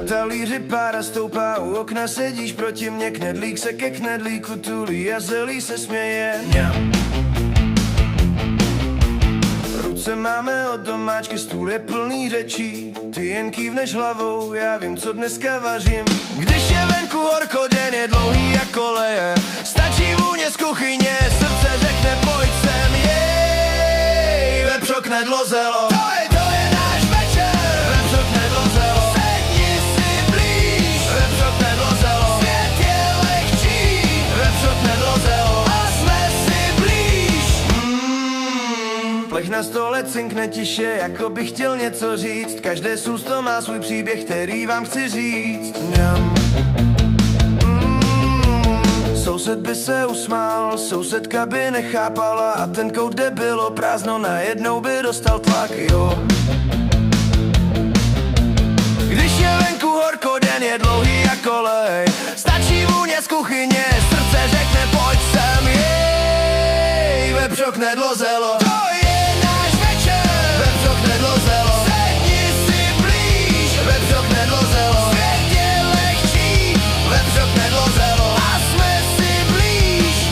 talíři pára stoupá, u okna sedíš proti mně, knedlík se ke knedlíku tulí a zelí se směje. Ruce máme od domáčky, stůl je plný řečí, ty jen kývneš hlavou, já vím, co dneska vařím. Když je venku horko, den je dlouhý jako leje, stačí vůně z kuchyně, srdce řekne pojď sem, jej, vepřo knedlo zelo. To je náš večer, vepřo knedlo zelo. Sedni si blíž, vepřo knedlo zelo. Svět je lehčí, vepřo knedlo zelo. A jsme si blíž. Plech na stole cinkne tiše, jako bych chtěl něco říct. Každé sousto má svůj příběh, který vám chci říct. Soused by se usmál, sousedka by nechápala a ten kout, kde bylo prázdno, najednou by dostal tlak, jo. Když je venku horko, den je dlouhý jako lej, stačí vůně z kuchyně, srdce řekne pojď sem, jej, vepřo knedlo zelo. To je náš večer, vepřo knedlo zelo. Sedni si blíž, vepřo knedlo zelo. Svět je lehčí, vepřo knedlo zelo. A jsme si blíž.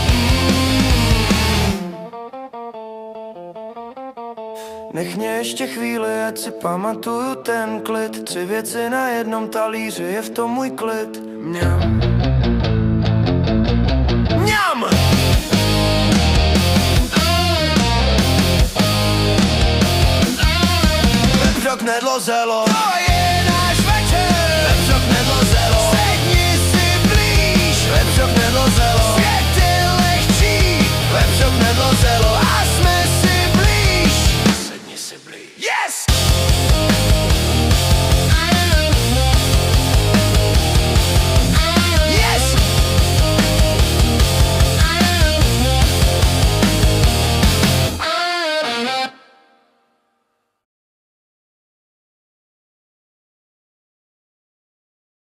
Nech mě ještě chvíli, ať si pamatuju ten klid. 3 věci na jednom talíři, je v tom můj klid. Mňam. Mňam! Vepřo knedlo zelo.